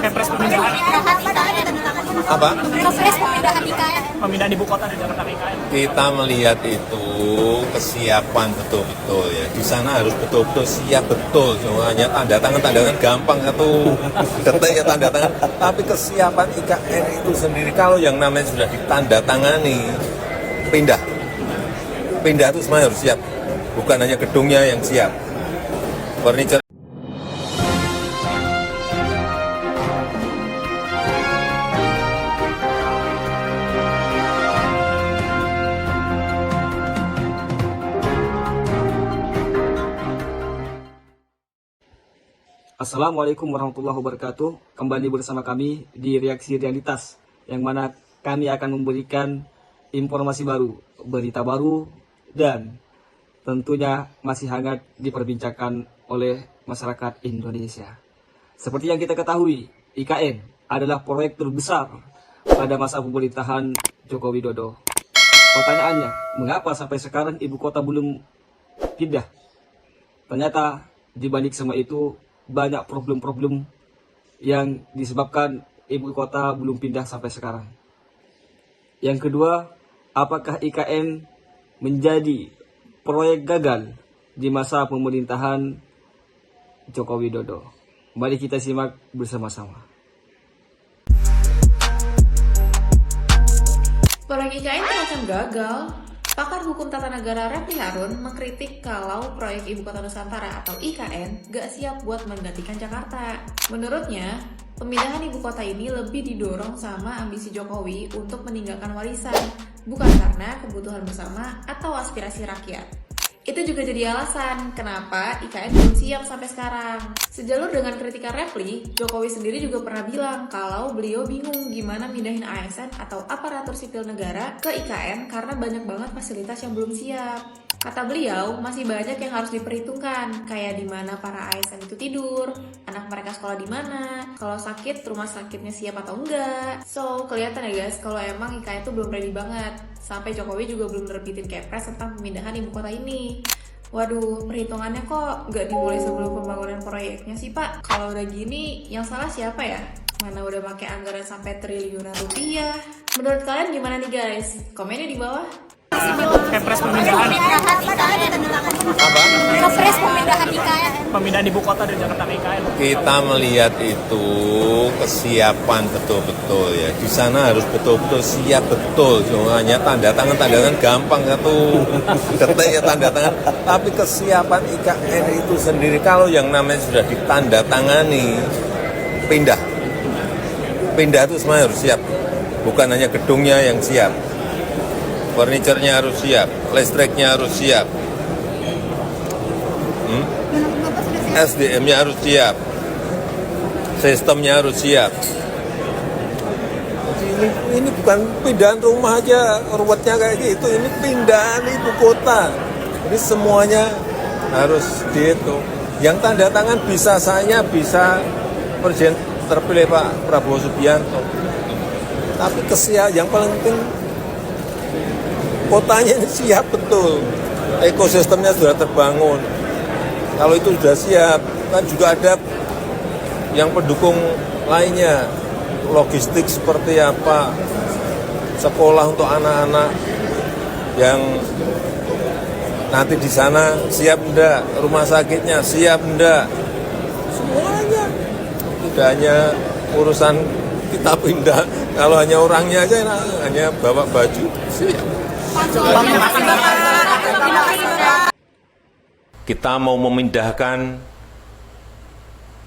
Kepres pemindahan Apa? Kepres pemindahan IKN. pemindahan ibu kota dari Jakarta ke IKN. Kita melihat itu kesiapan betul-betul ya. Di sana harus betul-betul siap betul. Semuanya tanda tangan gampang satu detik ya tanda tangan. Tapi kesiapan IKN itu sendiri kalau yang namanya sudah ditanda tangani pindah itu semuanya harus siap. Bukan hanya gedungnya yang siap. Furniture. Assalamualaikum warahmatullahi wabarakatuh. Kembali bersama kami di Reaksi Realitas, yang mana kami akan memberikan informasi baru, berita baru, dan tentunya masih hangat diperbincangkan oleh masyarakat Indonesia. Seperti yang kita ketahui, IKN adalah proyek terbesar pada masa pemerintahan Joko Widodo. Pertanyaannya, mengapa sampai sekarang ibu kota belum pindah? Ternyata dibanding sama itu, banyak problem-problem yang disebabkan ibu kota belum pindah sampai sekarang. Yang kedua, apakah IKN menjadi proyek gagal di masa pemerintahan Joko Widodo? Mari kita simak bersama-sama. Proyek IKN macam gagal. Pakar Hukum Tata Negara Refli Harun mengkritik kalau proyek Ibu Kota Nusantara atau IKN gak siap buat menggantikan Jakarta. Menurutnya, pemindahan ibu kota ini lebih didorong sama ambisi Jokowi untuk meninggalkan warisan, bukan karena kebutuhan bersama atau aspirasi rakyat. Itu juga jadi alasan kenapa IKN belum siap sampai sekarang. Sejalur dengan kritikan Refli, Jokowi sendiri juga pernah bilang kalau beliau bingung gimana mindahin ASN atau aparatur sipil negara ke IKN karena banyak banget fasilitas yang belum siap. Kata beliau, masih banyak yang harus diperhitungkan, kayak di mana para ASN itu tidur, anak mereka sekolah di mana, kalau sakit rumah sakitnya siap atau enggak. So, kelihatan ya guys, kalau emang IKN itu belum ready banget. Sampai Jokowi juga belum nerbitin Kepres tentang pemindahan ibu kota ini. Waduh, perhitungannya kok nggak dimulai sebelum pembangunan proyeknya sih Pak? Kalau udah gini, yang salah siapa ya? Mana udah pakai anggaran sampai triliunan rupiah. Menurut kalian gimana nih guys? Komennya di bawah. Kepres pemindahan Apa? Kepres pemindahan IKN. pemindahan ibu kota dari Jakarta ke IKN. Kita melihat itu kesiapan betul-betul ya. Di sana harus betul-betul siap betul. Semuanya tanda tangan gampang satu detik ya tanda tangan. Tapi kesiapan IKN itu sendiri kalau yang namanya sudah ditanda tangani pindah itu semuanya harus siap. Bukan hanya gedungnya yang siap. Furniture-nya harus siap, listriknya harus siap. SDM-nya harus siap, sistemnya harus siap. Ini bukan pindahan rumah aja, ruwetnya kayak gitu. Ini pindahan ibu kota. Ini semuanya harus dihitung. Yang tanda tangan bisa saya, bisa Presiden terpilih Pak Prabowo Subianto. Tapi yang paling penting kotanya ini siap betul. Ekosistemnya sudah terbangun. Kalau itu sudah siap, kan juga ada yang pendukung lainnya, logistik seperti apa, sekolah untuk anak-anak yang nanti di sana siap enggak, rumah sakitnya siap enggak, semuanya. Tidak hanya urusan kita pindah, kalau hanya orangnya aja, hanya bawa baju, siap. Kita mau memindahkan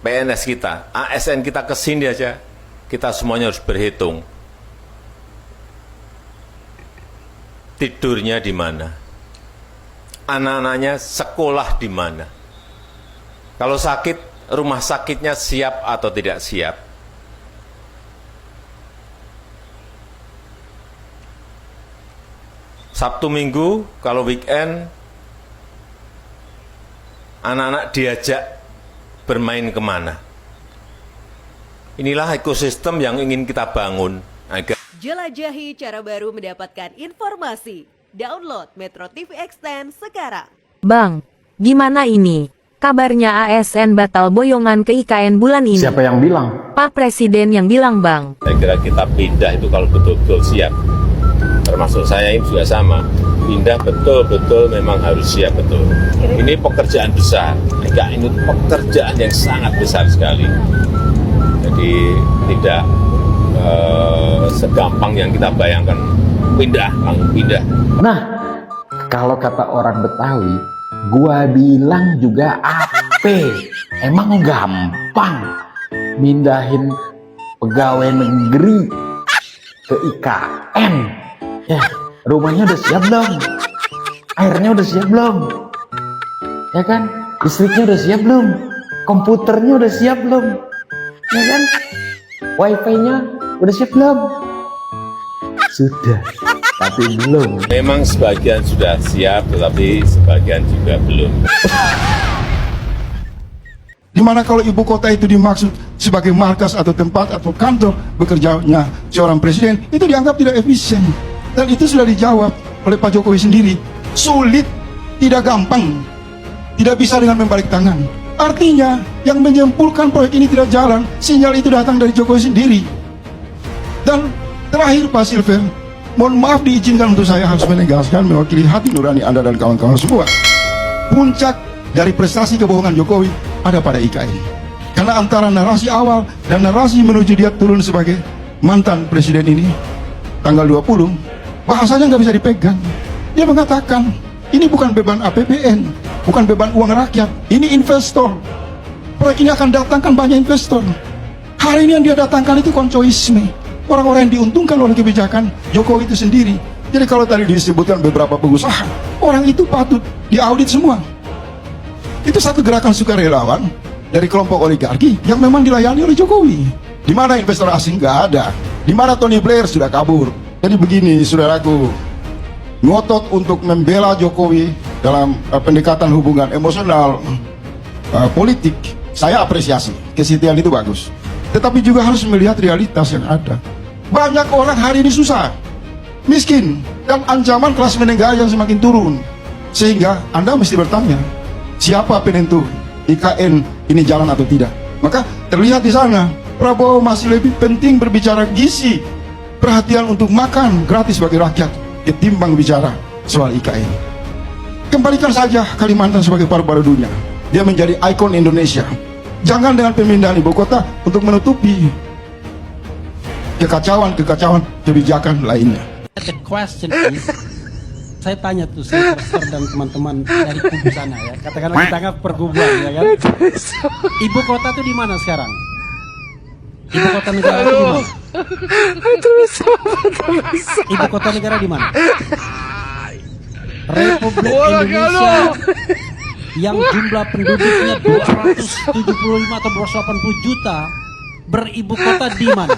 PNS kita, ASN kita ke sini aja, kita semuanya harus berhitung. Tidurnya di mana? Anak-anaknya sekolah di mana? Kalau sakit, rumah sakitnya siap atau tidak siap? Sabtu Minggu, kalau weekend, anak-anak diajak bermain kemana? Inilah ekosistem yang ingin kita bangun. Jelajahi cara baru mendapatkan informasi. Download Metro TV Extend sekarang. Bang, gimana ini? Kabarnya ASN batal boyongan ke IKN bulan ini. Siapa yang bilang? Pak Presiden yang bilang, Bang. Saya kira kita pindah itu kalau betul-betul siap. Termasuk saya ini juga sama. Pindah betul-betul memang harus siap betul. Ini pekerjaan besar. IKN itu pekerjaan yang sangat besar sekali. Jadi tidak segampang yang kita bayangkan. Pindah, langsung pindah. Nah, kalau kata orang Betawi, gua bilang juga ape. Emang gampang mindahin pegawai negeri ke IKN. Ya, rumahnya udah siap belum? Airnya udah siap belum? Ya kan? Listriknya udah siap belum? Komputernya udah siap belum? Ya kan? Wifi-nya udah siap belum? Sudah, tapi belum. Memang sebagian sudah siap, tetapi sebagian juga belum. Dimana kalau ibu kota itu dimaksud sebagai markas atau tempat atau kantor bekerjanya seorang presiden, itu dianggap tidak efisien. Dan itu sudah dijawab oleh Pak Jokowi sendiri. Sulit, tidak gampang, tidak bisa dengan membalik tangan. Artinya, yang menyimpulkan proyek ini tidak jalan, sinyal itu datang dari Jokowi sendiri. Dan terakhir Pak Silver, mohon maaf diizinkan untuk saya harus menegaskan mewakili hati nurani Anda dan kawan-kawan semua. Puncak dari prestasi kebohongan Jokowi ada pada IKN. Karena antara narasi awal dan narasi menuju dia turun sebagai mantan presiden ini, tanggal 20, bahasanya nggak bisa dipegang. Dia mengatakan, ini bukan beban APBN, bukan beban uang rakyat, ini investor. Proyek ini akan datangkan banyak investor. Hari ini yang dia datangkan itu koncoisme. Orang-orang yang diuntungkan oleh kebijakan Jokowi itu sendiri. Jadi kalau tadi disebutkan beberapa pengusaha, orang itu patut diaudit semua. Itu satu gerakan sukarelawan dari kelompok oligarki yang memang dilayani oleh Jokowi. Di mana investor asing nggak ada, di mana Tony Blair sudah kabur. Jadi begini, saudaraku, ngotot untuk membela Jokowi dalam pendekatan hubungan emosional politik, saya apresiasi, kesetiaan itu bagus. Tetapi juga harus melihat realitas yang ada. Banyak orang hari ini susah, miskin, dan ancaman kelas menengah yang semakin turun. Sehingga Anda mesti bertanya, siapa penentu IKN ini jalan atau tidak? Maka terlihat di sana, Prabowo masih lebih penting berbicara gizi, perhatian untuk makan gratis bagi rakyat, ketimbang bicara soal IKN. Kembalikan saja Kalimantan sebagai paru-paru dunia. Dia menjadi ikon Indonesia. Jangan dengan pemindahan ibu kota untuk menutupi kekacauan kebijakan lainnya. The question is, saya tanya tuh Silver dan teman-teman dari kubu sana ya, katakanlah kita anggap perkubuan ya kan. Ibu kota tuh di mana sekarang? Ibu kota negara itu di mana? Ibu kota negara di mana? Republik Indonesia yang jumlah penduduknya 275 atau 280 juta beribu kota di mana?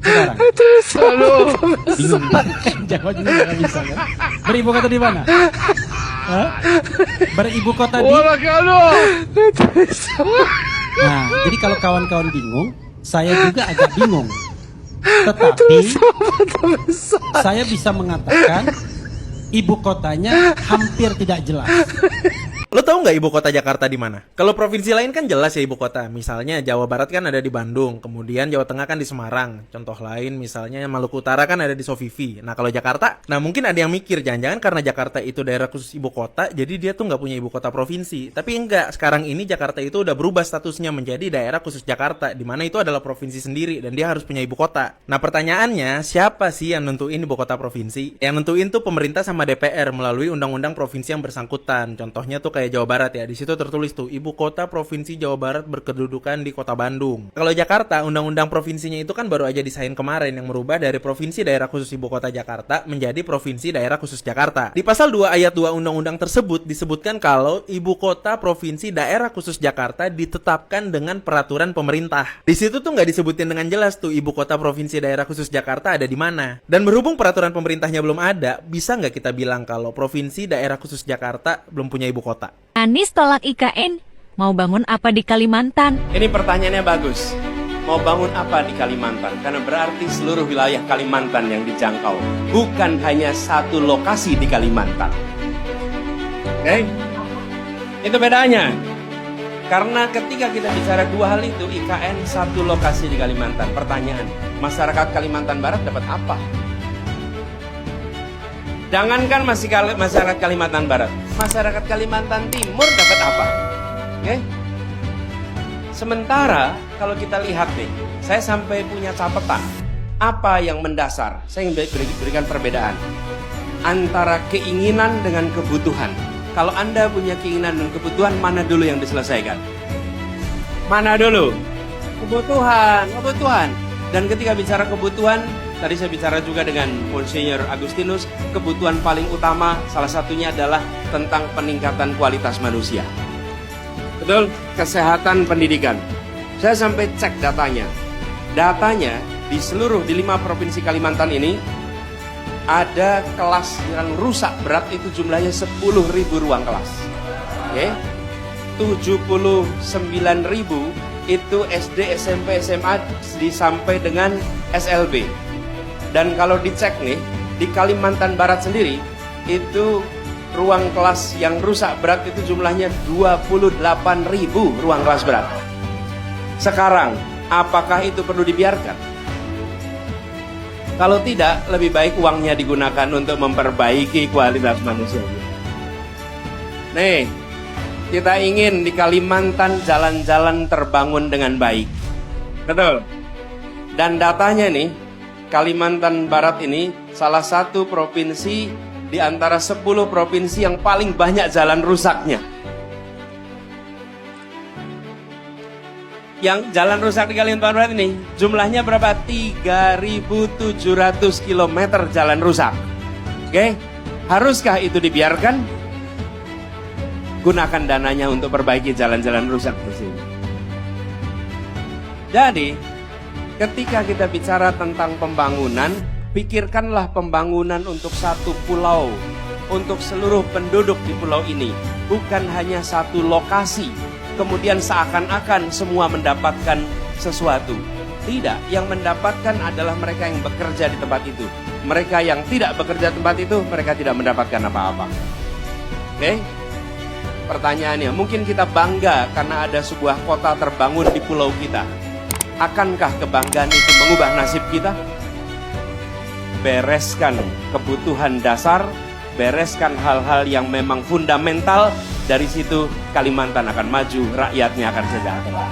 Sekarang. Bingung. Jawabnya nggak bisa kan? Beribu kota di mana? Hah? Beribu kota di. Nah, jadi kalau kawan-kawan bingung, saya juga agak bingung. Tetapi saya bisa mengatakan ibu kotanya hampir tidak jelas. Lo tau nggak ibu kota Jakarta di mana? Kalau provinsi lain kan jelas ya ibu kota. Misalnya Jawa Barat kan ada di Bandung, kemudian Jawa Tengah kan di Semarang. Contoh lain misalnya Maluku Utara kan ada di Sovivi. Nah kalau Jakarta, nah mungkin ada yang mikir jangan-jangan karena Jakarta itu daerah khusus ibu kota, jadi dia tuh nggak punya ibu kota provinsi. Tapi enggak, sekarang ini Jakarta itu udah berubah statusnya menjadi daerah khusus Jakarta, di mana itu adalah provinsi sendiri dan dia harus punya ibu kota. Nah pertanyaannya, siapa sih yang nentuin ibu kota provinsi? Yang nentuin tuh pemerintah sama DPR melalui undang-undang provinsi yang bersangkutan. Contohnya tuh kayak Jawa Barat ya, di situ tertulis tuh ibu kota provinsi Jawa Barat berkedudukan di kota Bandung. Kalau Jakarta, undang-undang provinsinya itu kan baru aja disain kemarin yang merubah dari provinsi daerah khusus ibu kota Jakarta menjadi provinsi daerah khusus Jakarta. Di pasal 2 ayat 2 undang-undang tersebut disebutkan kalau ibu kota provinsi daerah khusus Jakarta ditetapkan dengan peraturan pemerintah. Di situ tuh nggak disebutin dengan jelas tuh ibu kota provinsi daerah khusus Jakarta ada di mana. Dan berhubung peraturan pemerintahnya belum ada, bisa nggak kita bilang kalau provinsi daerah khusus Jakarta belum punya ibu kota? Anies tolak IKN, mau bangun apa di Kalimantan? Ini pertanyaannya bagus. Mau bangun apa di Kalimantan? Karena berarti seluruh wilayah Kalimantan yang dijangkau. Bukan hanya satu lokasi di Kalimantan. Oke? Itu bedanya. Karena ketika kita bicara dua hal itu, IKN satu lokasi di Kalimantan. Pertanyaan, masyarakat Kalimantan Barat dapat apa? Jangankan masyarakat Kalimantan Barat, masyarakat Kalimantan Timur dapat apa? Oke? Sementara kalau kita lihat nih, saya sampai punya catatan apa yang mendasar. Saya ingin berikan perbedaan antara keinginan dengan kebutuhan. Kalau Anda punya keinginan dan kebutuhan, mana dulu yang diselesaikan? Mana dulu? Kebutuhan. Dan ketika bicara kebutuhan, tadi saya bicara juga dengan Monsinyur Agustinus, kebutuhan paling utama salah satunya adalah tentang peningkatan kualitas manusia. Betul? Kesehatan pendidikan. Saya sampai cek datanya. Datanya di 5 provinsi Kalimantan ini, ada kelas yang rusak berat itu jumlahnya 10.000 ruang kelas. Oke. 79.000 itu SD, SMP, SMA sampai dengan SLB. Dan kalau dicek nih, di Kalimantan Barat sendiri itu ruang kelas yang rusak berat itu jumlahnya 28.000 ruang kelas berat. Sekarang, apakah itu perlu dibiarkan? Kalau tidak, lebih baik uangnya digunakan untuk memperbaiki kualitas manusia. Nih, kita ingin di Kalimantan jalan-jalan terbangun dengan baik. Betul. Dan datanya nih, Kalimantan Barat ini salah satu provinsi di antara 10 provinsi yang paling banyak jalan rusaknya. Yang jalan rusak di Kalimantan Barat ini jumlahnya berapa? 3.700 km jalan rusak. Oke, haruskah itu dibiarkan? Gunakan dananya untuk perbaiki jalan-jalan rusak di sini. Jadi, ketika kita bicara tentang pembangunan, pikirkanlah pembangunan untuk satu pulau, untuk seluruh penduduk di pulau ini, bukan hanya satu lokasi. Kemudian seakan-akan semua mendapatkan sesuatu. Tidak, yang mendapatkan adalah mereka yang bekerja di tempat itu. Mereka yang tidak bekerja di tempat itu, mereka tidak mendapatkan apa-apa. Oke? Pertanyaannya, mungkin kita bangga karena ada sebuah kota terbangun di pulau kita. Akankah kebanggaan itu mengubah nasib kita? Bereskan kebutuhan dasar, bereskan hal-hal yang memang fundamental. Dari situ Kalimantan akan maju, rakyatnya akan sejahtera.